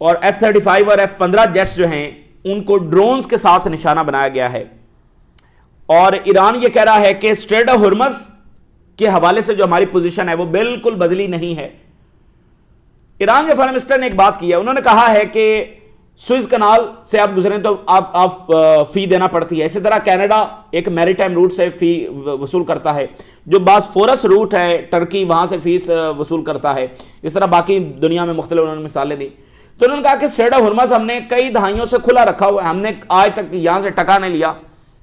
اور F-35 اور F-15 jets جو ہیں ان کو ڈرونز کے ساتھ نشانہ بنایا گیا ہے. اور ایران یہ کہہ رہا ہے کہ اسٹریٹ آف ہرمز کے حوالے سے جو ہماری پوزیشن ہے وہ بالکل بدلی نہیں ہے. ایران کے فارن منسٹر نے ایک بات کی ہے, انہوں نے کہا ہے کہ سوئز کنال سے آپ گزریں تو آپ فی دینا پڑتی ہے. اسی طرح کینیڈا ایک میری ٹائم روٹ سے فی وصول کرتا ہے, جو بعض فورس روٹ ہے ٹرکی وہاں سے فیس وصول کرتا ہے. اس طرح باقی دنیا میں مختلف انہوں نے مثالیں دی. تو انہوں نے کہا کہ اسٹریٹ آف ہرمز ہم نے کئی دہائیوں سے کھلا رکھا ہوا ہے, ہم نے آج تک یہاں سے ٹکا نہیں لیا,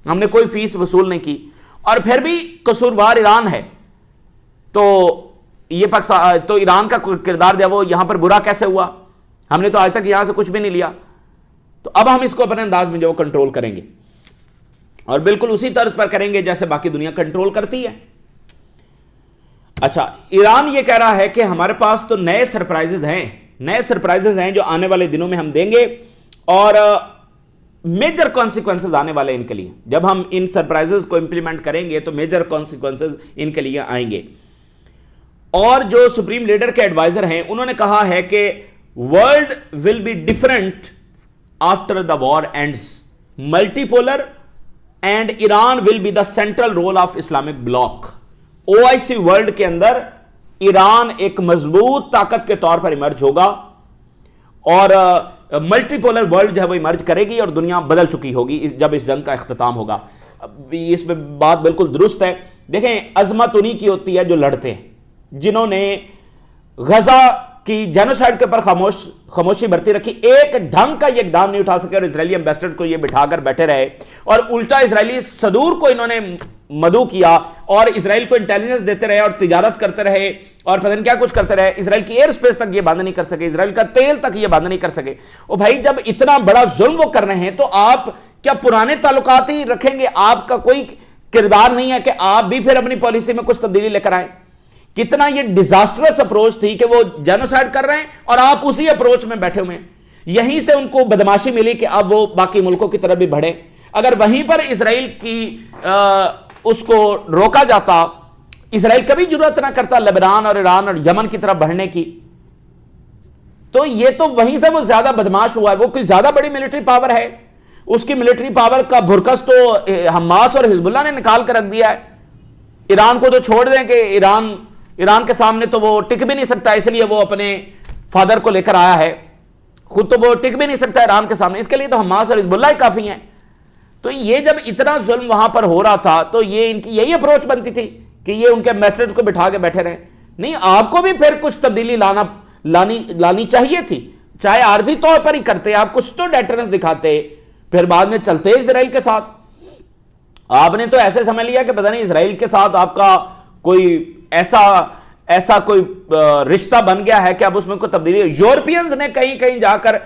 ہم نے کوئی فیس وصول نہیں کی, اور پھر بھی قصوروار ایران ہے. تو یہ پاکستان تو ایران کا کردار جو وہ یہاں پر برا کیسے ہوا, ہم نے تو آج تک یہاں سے کچھ بھی نہیں لیا. تو اب ہم اس کو اپنے انداز میں جو کنٹرول کریں گے, اور بالکل اسی طرز پر کریں گے جیسے باقی دنیا کنٹرول کرتی ہے. اچھا, ایران یہ کہہ رہا ہے کہ ہمارے پاس تو نئے سرپرائزز ہیں جو آنے والے دنوں میں ہم دیں گے, اور میجر کانسیکوینسز آنے والے ان کے لیے. جب ہم ان سرپرائزز کو امپلیمنٹ کریں گے تو میجر کانسیکوینسز ان کے لیے آئیں گے. اور جو سپریم لیڈر کے ایڈوائزر ہیں انہوں نے کہا ہے کہ world will be different after the war ends, multipolar, and Iran will be the central role of Islamic bloc. OIC world کے اندر ایران ایک مضبوط طاقت کے طور پر ایمرج ہوگا, اور ملٹی پولر ورلڈ جو ہے وہ ایمرج کرے گی, اور دنیا بدل چکی ہوگی جب اس جنگ کا اختتام ہوگا. اس میں بات بالکل درست ہے. دیکھیں, عظمت انہی کی ہوتی ہے جو لڑتے ہیں, جنہوں نے غزہ کی جینوسائیڈ کے اوپر خاموشی برتی رکھی, ایک ڈھنگ کا یہ اقدام نہیں اٹھا سکے, اور اسرائیلی ایمبیسڈر کو یہ بٹھا کر بیٹھے رہے, اور الٹا اسرائیلی صدور کو انہوں نے مدعو کیا, اور اسرائیل کو انٹیلیجنس دیتے رہے, اور تجارت کرتے رہے, اور پتہ نہیں کیا کچھ کرتے رہے. اسرائیل کی ایئر سپیس تک یہ بند نہیں کر سکے, اسرائیل کا تیل تک یہ بند نہیں کر سکے. اور بھائی جب اتنا بڑا ظلم وہ کر رہے ہیں تو آپ کیا پرانے تعلقات ہی رکھیں گے؟ آپ کا کوئی کردار نہیں ہے کہ آپ بھی پھر اپنی پالیسی میں کچھ تبدیلی لے کر آئیں. کتنا یہ ڈیزاسٹرس اپروچ تھی کہ وہ جینوسائیڈ کر رہے ہیں اور آپ اسی اپروچ میں بیٹھے ہوئے ہیں. یہیں سے ان کو بدماشی ملی کہ اب وہ باقی ملکوں کی طرف بھی بڑھے. اگر وہیں پر اسرائیل کی اس کو روکا جاتا, اسرائیل کبھی ضرورت نہ کرتا لبنان اور ایران اور یمن کی طرف بڑھنے کی. تو یہ تو وہیں سے وہ زیادہ بدماش ہوا ہے. وہ کوئی زیادہ بڑی ملٹری پاور ہے, اس کی ملٹری پاور کا بھرکس تو حماس اور حزب اللہ نے نکال کر رکھ دیا ہے. ایران کو تو چھوڑ دیں کہ ایران کے سامنے تو وہ ٹک بھی نہیں سکتا, اس لیے وہ اپنے فادر کو لے کر آیا ہے. خود تو وہ ٹک بھی نہیں سکتا ایران کے سامنے, اس کے لیے تو حماس اور حزب اللہ ہی کافی ہیں. تو یہ جب اتنا ظلم وہاں پر ہو رہا تھا تو یہ ان کی یہی اپروچ بنتی تھی کہ یہ ان کے میسج کو بٹھا کے بیٹھے رہے. نہیں, آپ کو بھی پھر کچھ تبدیلی لانی چاہیے تھی, چاہے عارضی طور پر ہی کرتے, آپ کچھ تو ڈیٹرنس دکھاتے, پھر بعد میں چلتے اسرائیل کے ساتھ. آپ نے تو ایسے سمجھ لیا کہ پتہ نہیں اسرائیل کے ساتھ آپ کا کوئی ایسا کوئی رشتہ بن گیا ہے کہ اب اس میں کوئی تبدیلی. یورپینز نے کہیں جا کر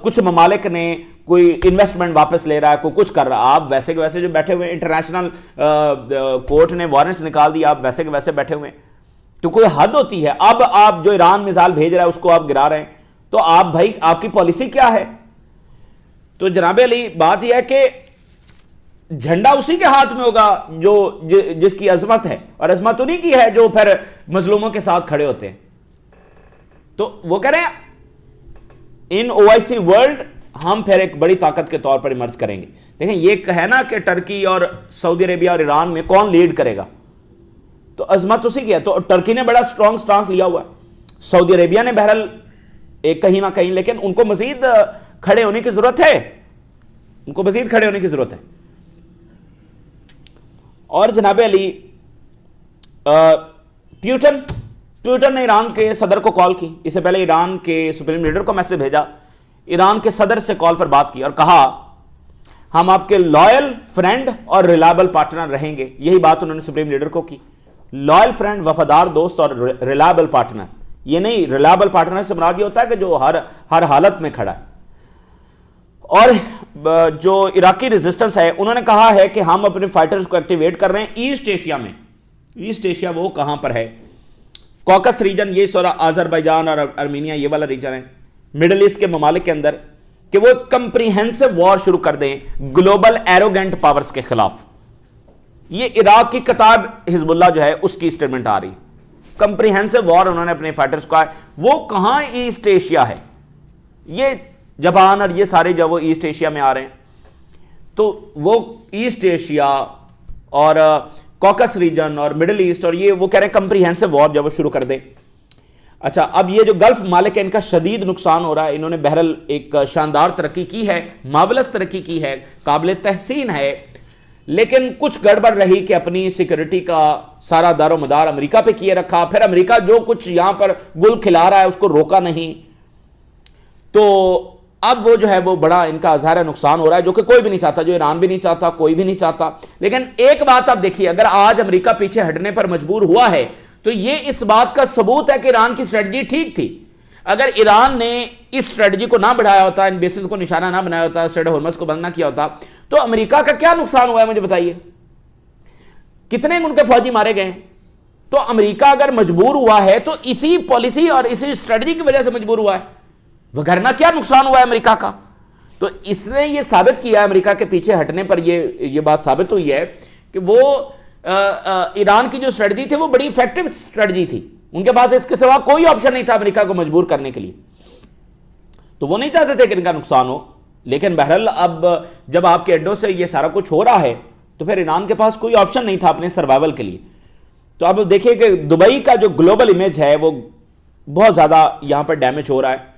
کچھ ممالک نے کوئی انویسٹمنٹ واپس لے رہا ہے, کوئی کچھ کر رہا. آپ ویسے کے ویسے جو بیٹھے ہوئے, انٹرنیشنل کورٹ نے وارنٹس نکال دی, آپ ویسے کے ویسے بیٹھے ہوئے. تو کوئی حد ہوتی ہے. اب آپ جو ایران میزائل بھیج رہا ہے اس کو آپ گرا رہے ہیں, تو آپ بھائی آپ کی پالیسی کیا ہے؟ تو جناب علی بات یہ ہے کہ جھنڈا اسی کے ہاتھ میں ہوگا جو جس کی عظمت ہے, اور عظمت انہی کی ہے جو پھر مظلوموں کے ساتھ کھڑے ہوتے ہیں. تو وہ کہہ رہے ہیں ان OIC ورلڈ ہم پھر ایک بڑی طاقت کے طور پر ایمرج کریں گے. دیکھیں, یہ ہے نا کہ ٹرکی اور سعودی عربیہ اور ایران میں کون لیڈ کرے گا, تو عظمت اسی کی ہے. تو ٹرکی نے بڑا سٹرونگ سٹانس لیا ہوا ہے, سعودی عربیہ نے بہرحال ایک کہیں نہ کہیں, لیکن ان کو مزید کھڑے ہونے کی ضرورت ہے, ان کو مزید کھڑے ہونے کی ضرورت ہے. اور جناب علی پیوٹن نے ایران کے صدر کو کال کی, اس سے پہلے ایران کے سپریم لیڈر کو میسج بھیجا, ایران کے صدر سے کال پر بات کی اور کہا ہم آپ کے لائل فرینڈ اور ریلائبل پارٹنر رہیں گے. یہی بات انہوں نے سپریم لیڈر کو کی. لائل فرینڈ, وفادار دوست, اور ریلائبل پارٹنر. یہ نہیں, ریلائبل پارٹنر سے مراد یہ ہوتا ہے کہ جو ہر حالت میں کھڑا ہے. اور جو عراقی ریزسٹنس ہے, انہوں نے کہا ہے کہ ہم اپنے فائٹرز کو ایکٹیویٹ کر رہے ہیں ایسٹ ایشیا میں. ایسٹ ایشیا وہ کہاں پر ہے؟ کوکس ریجن, یہ سورا آذربائیجان اور ارمینیا, یہ والا ریجن ہے مڈل ایسٹ کے ممالک کے اندر, کہ وہ کمپریہنسو وار شروع کر دیں گلوبل ایروگنٹ پاورز کے خلاف. یہ عراق کی کتاب حزب اللہ جو ہے اس کی اسٹیٹمنٹ آ رہی. کمپریہنسو وار انہوں نے اپنے فائٹرز کو کہا. وہ کہاں ایسٹ ایشیا ہے؟ یہ جاپان اور یہ سارے جو وہ ایسٹ ایشیا میں آ رہے ہیں، تو وہ ایسٹ ایشیا اور کوکس ریجن اور مڈل ایسٹ اور یہ وہ کہہ رہے ہیں کمپریہنسو وار جب وہ شروع کر دیں. اچھا اب یہ جو گلف ممالک ہے ان کا شدید نقصان ہو رہا ہے. انہوں نے بہرحال ایک شاندار ترقی کی ہے، مارولس ترقی کی ہے، قابل تحسین ہے، لیکن کچھ گڑبڑ رہی کہ اپنی سیکورٹی کا سارا دار و مدار امریکہ پہ کیے رکھا. پھر امریکہ جو کچھ یہاں پر گل کھلا رہا ہے اس کو روکا نہیں، تو اب وہ جو ہے وہ بڑا ان کا ظاہر نقصان ہو رہا ہے، جو کہ کوئی بھی نہیں چاہتا، جو ایران بھی نہیں چاہتا، کوئی بھی نہیں چاہتا. لیکن ایک بات آپ دیکھیے، اگر آج امریکہ پیچھے ہٹنے پر مجبور ہوا ہے تو یہ اس بات کا ثبوت ہے کہ ایران کی اسٹریٹجی ٹھیک تھی. اگر ایران نے اس اسٹریٹجی کو نہ بڑھایا ہوتا، ان بیسز کو نشانہ نہ بنایا ہوتا، اسٹریٹ ہارمز کو بند نہ کیا ہوتا، تو امریکہ کا کیا نقصان ہوا ہے مجھے بتائیے؟ کتنے ان کے فوجی مارے گئے ہیں؟ تو امریکہ اگر مجبور ہوا ہے تو اسی پالیسی اور اسی اسٹریٹجی کی وجہ سے مجبور ہوا ہے، وگرنہ کیا نقصان ہوا ہے امریکہ کا؟ تو اس نے یہ ثابت کیا، امریکہ کے پیچھے ہٹنے پر یہ بات ثابت ہوئی ہے کہ وہ ایران کی جو اسٹریٹجی تھی وہ بڑی افیکٹو اسٹریٹجی تھی. ان کے پاس اس کے سوا کوئی آپشن نہیں تھا امریکہ کو مجبور کرنے کے لیے. تو وہ نہیں چاہتے تھے کہ ان کا نقصان ہو. لیکن بہرحال اب جب آپ کے اڈوں سے یہ سارا کچھ ہو رہا ہے تو پھر ایران کے پاس کوئی آپشن نہیں تھا اپنے سروائیول کے لیے. تو اب دیکھیے کہ دبئی کا جو گلوبل امیج ہے وہ بہت زیادہ یہاں پر ڈیمیج ہو رہا ہے،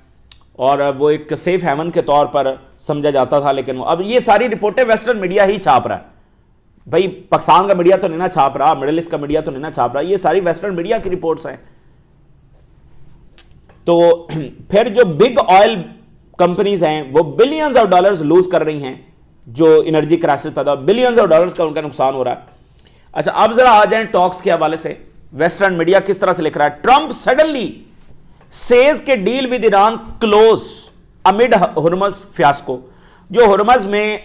اور وہ ایک سیف ہیون کے طور پر سمجھا جاتا تھا، لیکن اب یہ ساری رپورٹیں ویسٹرن میڈیا ہی چھاپ رہا ہے. بھائی پاکستان کا میڈیا تو نہیں نہ چھاپ رہا، مڈل ایسٹ کا میڈیا تو نہیں نہ چھاپ رہا، یہ ساری ویسٹرن میڈیا کی رپورٹس ہیں. تو پھر جو بگ آئل کمپنیز ہیں وہ بلینز آف ڈالرز لوز کر رہی ہیں، جو انرجی کرائسس پیدا ہو، بلینز آف ڈالرز کا ان کا نقصان ہو رہا ہے. اچھا اب ذرا آ جائیں ٹاکس کے حوالے سے. ویسٹرن میڈیا کس طرح سے لکھ رہا ہے؟ ٹرمپ سڈنلی سیز کے deal with Iran close amid Hormuz fiasco. جو ہرمز میں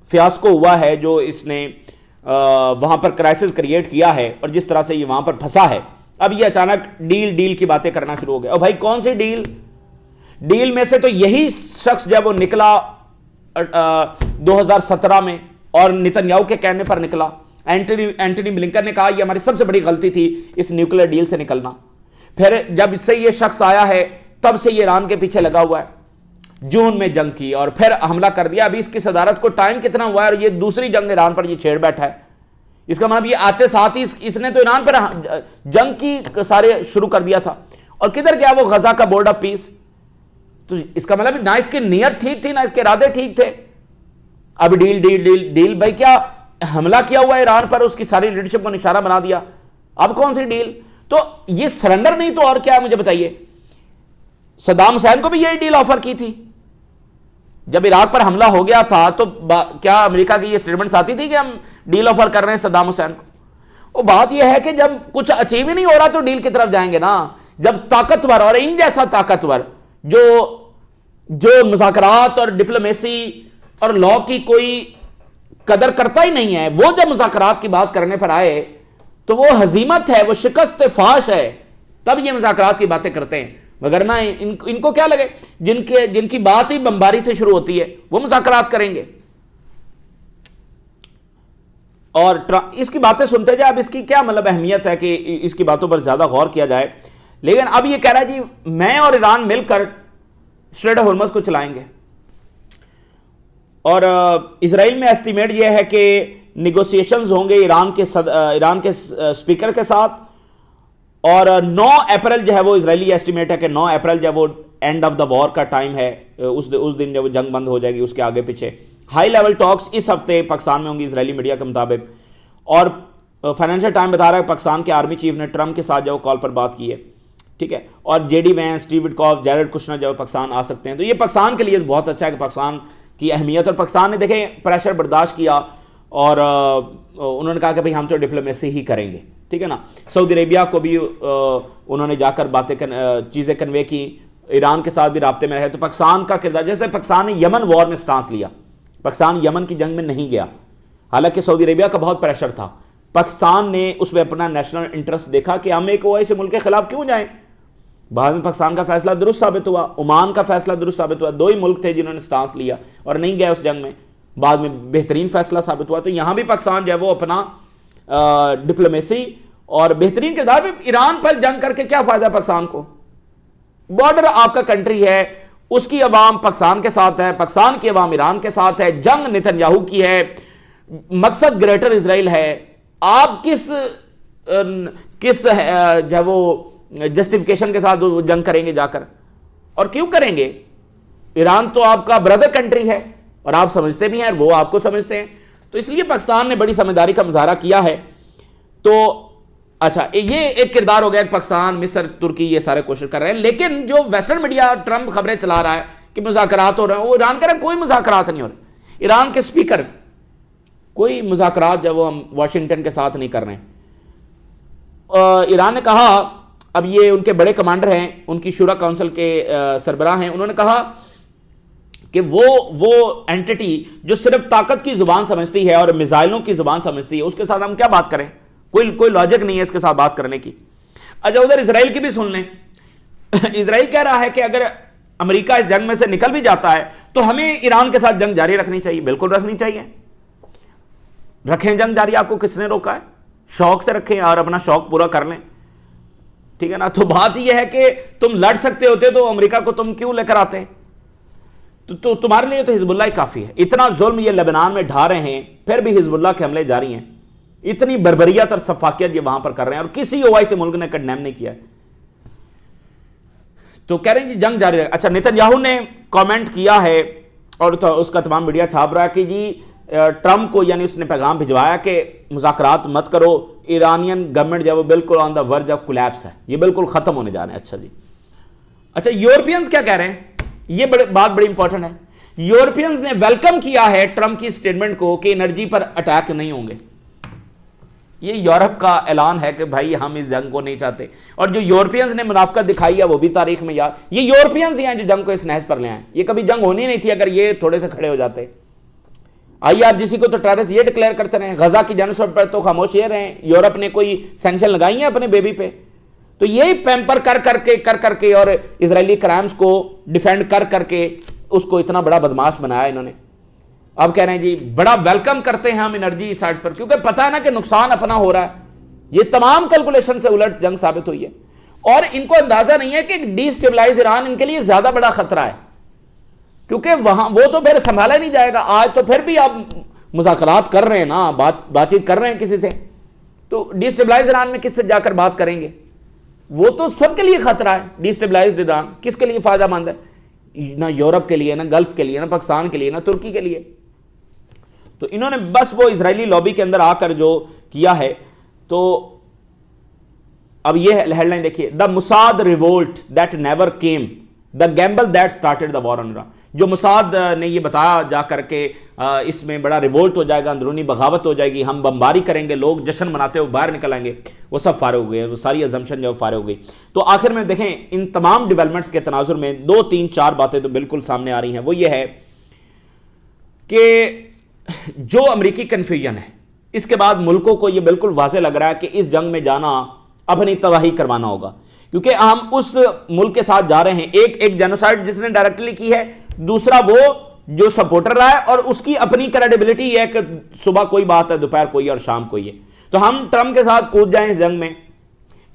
فیاسکو ہوا ہے، جو اس نے وہاں پر کرائسس کریٹ کیا ہے اور جس طرح سے یہ وہاں پر پھنسا ہے، اب یہ اچانک ڈیل کی باتیں کرنا شروع ہو گیا. اور بھائی کون سی ڈیل میں سے تو یہی شخص جب وہ نکلا 2017 میں، اور نتنیاہو کے کہنے پر نکلا. اینٹونی بلنکن نے کہا یہ ہماری سب سے بڑی غلطی تھی اس نیوکلیر ڈیل سے نکلنا. پھر جب اس سے یہ شخص آیا ہے تب سے یہ ایران کے پیچھے لگا ہوا ہے. جون میں جنگ کی اور پھر حملہ کر دیا. ابھی اس کی صدارت کو ٹائم کتنا ہوا ہے اور یہ دوسری جنگ ایران پر یہ چھیڑ بیٹھا ہے. اس کا مطلب یہ آتے ساتھ ہی اس نے تو ایران پر جنگ کی سارے شروع کر دیا تھا. اور کدھر گیا وہ غزہ کا بورڈ آف پیس؟ تو اس کا مطلب نہ اس کی نیت ٹھیک تھی نہ اس کے ارادے ٹھیک تھے. اب ڈیل بھائی کیا حملہ کیا ہوا ایران پر، اس کی ساری لیڈرشپ کو نشانہ بنا دیا. اب کون سی ڈیل؟ تو یہ سرنڈر نہیں تو اور کیا ہے مجھے بتائیے. صدام حسین کو بھی یہی ڈیل آفر کی تھی. جب عراق پر حملہ ہو گیا تھا تو کیا امریکہ کی یہ سٹیٹمنٹس آتی تھی کہ ہم ڈیل آفر کر رہے ہیں صدام حسین کو؟ وہ بات یہ ہے کہ جب کچھ اچیو ہی نہیں ہو رہا تو ڈیل کی طرف جائیں گے نا. جب طاقتور اور ان جیسا طاقتور جو مذاکرات اور ڈپلومیسی اور لا کی کوئی قدر کرتا ہی نہیں ہے، وہ جب مذاکرات کی بات کرنے پر آئے تو وہ ہزیمت ہے، وہ شکست فاش ہے، تب یہ مذاکرات کی باتیں کرتے ہیں. وگرنہ ان کو کیا لگے، جن کی بات ہی بمباری سے شروع ہوتی ہے وہ مذاکرات کریں گے. اور اس کی باتیں سنتے جائے. اب اس کی کیا مطلب اہمیت ہے کہ اس کی باتوں پر زیادہ غور کیا جائے. لیکن اب یہ کہہ رہا ہے جی میں اور ایران مل کر اسٹریٹ ہارمز کو چلائیں گے. اور اسرائیل میں ایسٹیمیٹ یہ ہے کہ نیگوسیشنز ہوں گے ایران کے اسپیکر کے ساتھ. اور 9 اپریل جو ہے وہ اسرائیلی ایسٹیمیٹ ہے کہ 9 اپریل جب وہ اینڈ آف دا وار کا ٹائم ہے، اس دن جب وہ جنگ بند ہو جائے گی. اس کے آگے پیچھے ہائی لیول ٹاکس اس ہفتے پاکستان میں ہوں گی اسرائیلی میڈیا کے مطابق. اور فائنینشیل ٹائم بتا رہا ہے پاکستان کے آرمی چیف نے ٹرمپ کے ساتھ جو کال پر بات کی ہے، ٹھیک ہے. اور J D Vance, Steve Witkoff, Jared Kushner جب پاکستان آ سکتے ہیں تو یہ پاکستان کے لیے بہت اچھا ہے کہ پاکستان کی اہمیت. اور پاکستان نے دیکھیں پریشر برداشت کیا اور انہوں نے کہا کہ بھئی ہم تو ڈپلومیسی ہی کریں گے، ٹھیک ہے نا. سعودی عربیہ کو بھی انہوں نے جا کر چیزیں کنوے کی، ایران کے ساتھ بھی رابطے میں رہے. تو پاکستان کا کردار، جیسے پاکستان نے یمن وار میں سٹانس لیا، پاکستان یمن کی جنگ میں نہیں گیا، حالانکہ سعودی عربیہ کا بہت پریشر تھا. پاکستان نے اس میں اپنا نیشنل انٹرسٹ دیکھا کہ ہم ایک ایسے ملک کے خلاف کیوں جائیں. بعد میں پاکستان کا فیصلہ درست ثابت ہوا، عمان کا فیصلہ درست ثابت ہوا. 2 ہی ملک تھے جنہوں نے سٹانس لیا اور نہیں گئے اس جنگ میں. بعد میں بہترین فیصلہ ثابت ہوا. تو یہاں بھی پاکستان جو ہے وہ اپنا ڈپلومیسی اور بہترین کردار بھی. ایران پر جنگ کر کے کیا فائدہ پاکستان کو؟ بارڈر آپ کا کنٹری ہے، اس کی عوام پاکستان کے ساتھ ہے، پاکستان کی عوام ایران کے ساتھ ہے، جنگ نتن یاہو کی ہے، مقصد گریٹر اسرائیل ہے. آپ کس جو ہے وہ جسٹیفیکیشن کے ساتھ وہ جنگ کریں گے جا کر؟ اور کیوں کریں گے؟ ایران تو آپ کا بردر کنٹری ہے اور آپ سمجھتے بھی ہیں، وہ آپ کو سمجھتے ہیں. تو اس لیے پاکستان نے بڑی سمجھداری کا مظاہرہ کیا ہے. تو اچھا، یہ ایک کردار ہو گیا کہ پاکستان، مصر، ترکی یہ سارے کوشش کر رہے ہیں. لیکن جو ویسٹرن میڈیا ٹرمپ خبریں چلا رہا ہے کہ مذاکرات ہو رہے ہیں، وہ ایران کہہ رہے ہیں کوئی مذاکرات نہیں ہو رہے. ایران کے اسپیکر کوئی مذاکرات جو وہ ہم واشنگٹن کے ساتھ نہیں کر رہے ہیں. ایران نے کہا، اب یہ ان کے بڑے کمانڈر ہیں، ان کی شورا کونسل کے سربراہ ہیں، انہوں نے کہا کہ وہ اینٹی جو صرف طاقت کی زبان سمجھتی ہے اور میزائلوں کی زبان سمجھتی ہے، اس کے ساتھ ہم کیا بات کریں؟ کوئی لاجک نہیں ہے اس کے ساتھ بات کرنے کی. اچھا، ادھر اسرائیل کی بھی سن لیں. اسرائیل کہہ رہا ہے کہ اگر امریکہ اس جنگ میں سے نکل بھی جاتا ہے تو ہمیں ایران کے ساتھ جنگ جاری رکھنی چاہیے. بالکل رکھنی چاہیے، رکھیں جنگ جاری. آپ کو کس نے روکا ہے؟ شوق سے رکھیں اور اپنا شوق پورا کر لیں، ٹھیک ہے نا. تو بات یہ ہے کہ تم لڑ سکتے ہوتے تو امریکہ کو تم کیوں لے کر آتے؟ تو تمہارے لیے تو حزب اللہ ہی کافی ہے. اتنا ظلم یہ لبنان میں ڈھا رہے ہیں، پھر بھی حزب اللہ کے حملے جاری ہیں. اتنی بربریت اور سفاکیت یہ وہاں پر کر رہے ہیں اور کسی او آئی سے ملک نے کنڈیم نہیں کیا ہے. تو کہہ رہے ہیں جی جنگ جاری رہے. اچھا، نتن یاہو نے کامنٹ کیا ہے اور اس کا تمام میڈیا چھاپ رہا ہے کہ جی ٹرمپ کو، یعنی اس نے پیغام بھجوایا کہ مذاکرات مت کرو، ایرانین گورنمنٹ جو ہے وہ بالکل آن دا ورج آف کولیپس ہے، یہ بالکل ختم ہونے جا رہے ہیں. اچھا جی، اچھا یورپینز کیا کہہ رہے ہیں؟ یہ بات بڑی امپورٹنٹ ہے. یورپینز نے ویلکم کیا ہے ٹرمپ کی سٹیٹمنٹ کو کہ انرجی پر اٹیک نہیں ہوں گے. یہ یورپ کا اعلان ہے کہ بھائی ہم اس جنگ کو نہیں چاہتے. اور جو یورپینز نے منافقت دکھائی ہے وہ بھی تاریخ میں یاد. یہ یورپینز ہی ہیں جو جنگ کو اس نہج پر لے آئے. یہ کبھی جنگ ہونی نہیں تھی اگر یہ تھوڑے سے کھڑے ہو جاتے. آئی آر جی سی کو تو ٹیررسٹ یہ ڈکلیئر کرتے رہے، غزہ کی جنوسائیڈ پر تو خاموش یہ رہے. یورپ نے کوئی سینکشن لگائی ہیں اپنے بیبی پہ؟ تو یہی پیمپر کر کے اور اسرائیلی کرائمز کو ڈیفینڈ کر کے اس کو اتنا بڑا بدماش بنایا انہوں نے. اب کہہ رہے ہیں جی بڑا ویلکم کرتے ہیں ہم انرجی سائٹس پر، کیونکہ پتہ ہے نا کہ نقصان اپنا ہو رہا ہے. یہ تمام کیلکولیشن سے الٹ جنگ ثابت ہوئی ہے. اور ان کو اندازہ نہیں ہے کہ ڈی سٹیبلائز ایران ان کے لیے زیادہ بڑا خطرہ ہے، کیونکہ وہاں وہ تو پھر سنبھالا نہیں جائے گا. آج تو پھر بھی آپ مذاکرات کر رہے ہیں نا، بات چیت کر رہے ہیں کسی سے، تو ڈی سٹیبلائز ایران میں کس سے جا کر بات کریں گے؟ وہ تو سب کے لیے خطرہ ہے. ڈی سٹیبلائزڈ ایران کس کے لیے فائدہ مند ہے؟ نہ یورپ کے لیے، نہ گلف کے لیے، نہ پاکستان کے لیے، نہ ترکی کے لیے. تو انہوں نے بس وہ اسرائیلی لابی کے اندر آ کر جو کیا ہے. تو اب یہ ہیڈ لائن دیکھیے، the Mossad revolt that never came, the gamble that started the war on Iran. جو موساد نے یہ بتایا جا کر کے اس میں بڑا ریوولٹ ہو جائے گا، اندرونی بغاوت ہو جائے گی، ہم بمباری کریں گے، لوگ جشن مناتے ہوئے باہر نکل آئیں گے، وہ سب فارغ ہو گئے، وہ ساری ازمپشن جو فارغ ہو گئی. تو آخر میں دیکھیں ان تمام ڈیولپمنٹس کے تناظر میں 2 3 4 باتیں تو بالکل سامنے آ رہی ہیں. وہ یہ ہے کہ جو امریکی کنفیوژن ہے، اس کے بعد ملکوں کو یہ بالکل واضح لگ رہا ہے کہ اس جنگ میں جانا اپنی تباہی کروانا ہوگا، کیونکہ ہم اس ملک کے ساتھ جا رہے ہیں. ایک جینوسائیڈ جس نے ڈائریکٹلی کی ہے، دوسرا وہ جو سپورٹر رہا ہے، اور اس کی اپنی کریڈیبلٹی ہے کہ صبح کوئی بات ہے، دوپہر کوئی اور شام کوئی ہے. تو ہم ٹرمپ کے ساتھ کود جائیں اس جنگ میں،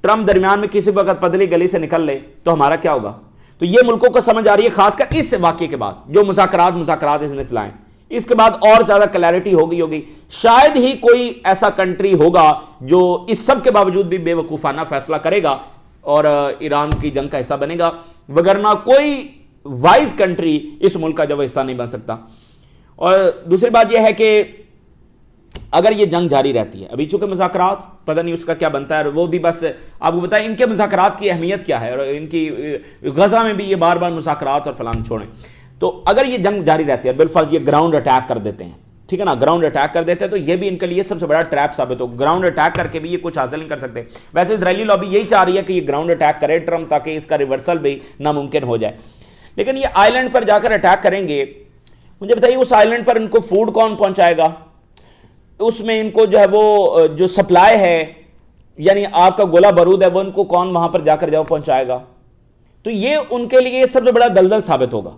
ٹرمپ درمیان میں کسی وقت پدلی گلی سے نکل لے تو ہمارا کیا ہوگا؟ تو یہ ملکوں کو سمجھ آ رہی ہے، خاص کر اس واقعے کے بعد جو مذاکرات اس نے چلائیں. اس کے بعد اور زیادہ کلیئرٹی ہوگی. شاید ہی کوئی ایسا کنٹری ہوگا جو اس سب کے باوجود بھی بے وقوفانہ فیصلہ کرے گا اور ایران کی جنگ کا حصہ بنے گا، وگرنہ کوئی وائز کنٹری اس ملک کا جو حصہ نہیں بن سکتا. اور دوسری بات یہ ہے کہ اگر یہ جنگ جاری رہتی ہے، ابھی چونکہ مذاکرات پتہ نہیں اس کا کیا بنتا ہے، وہ بھی بس آپ کو بتائیں ان کے مذاکرات کی اہمیت کیا ہے، اور ان کی غزہ میں بھی یہ بار بار مذاکرات اور فلان چھوڑیں. تو اگر یہ جنگ جاری رہتی ہے، بالفرض یہ گراؤنڈ اٹیک کر دیتے ہیں، ٹھیک ہے نا، گراؤنڈ اٹیک کر دیتے ہیں، تو یہ بھی ان کے لیے سب سے بڑا ٹریپ ثابت ہو. گراؤنڈ اٹیک کر کے بھی یہ کچھ حاصل نہیں کر سکتے. ویسے اسرائیلی لابی یہی چاہ رہی ہے کہ یہ گراؤنڈ اٹیک کرے ٹرمپ، تاکہ اس کا ریورسل بھی ناممکن ہو جائے. لیکن یہ آئی لینڈ پر جا کر اٹیک کریں گے، مجھے بتائیے اس آئی لینڈ پر ان کو فوڈ کون پہنچائے گا؟ اس میں ان کو جو ہے وہ جو سپلائی ہے، یعنی آگ کا گولہ بارود ہے، وہ ان کو کون وہاں پر جا کر پہنچائے گا؟ تو یہ ان کے لیے سب سے بڑا دلدل ثابت ہوگا.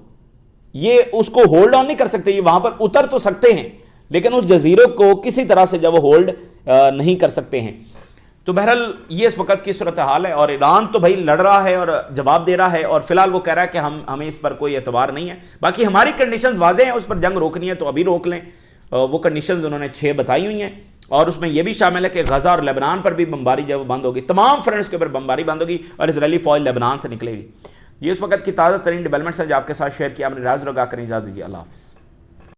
یہ اس کو ہولڈ آن نہیں کر سکتے. یہ وہاں پر اتر تو سکتے ہیں لیکن اس جزیرے کو کسی طرح سے جب وہ ہولڈ نہیں کر سکتے ہیں. تو بہرحال یہ اس وقت کی صورتحال ہے، اور ایران تو بھائی لڑ رہا ہے اور جواب دے رہا ہے، اور فی الحال وہ کہہ رہا ہے کہ ہمیں اس پر کوئی اعتبار نہیں ہے. باقی ہماری کنڈیشنز واضح ہیں، اس پر جنگ روکنی ہے تو ابھی روک لیں. وہ کنڈیشنز انہوں نے 6 بتائی ہوئی ہیں، اور اس میں یہ بھی شامل ہے کہ غزہ اور لبنان پر بھی بمباری جب بند ہوگی، تمام فرنٹس کے اوپر بمباری بند ہوگی اور اسرائیلی فوج لبنان سے نکلے گی. یہ اس وقت کی تازہ ترین ڈیولپمنٹس ہیں جو آپ کے ساتھ شیئر کیا. اپنی راز رگا کریں، اجازت دیجیے، اللہ حافظ.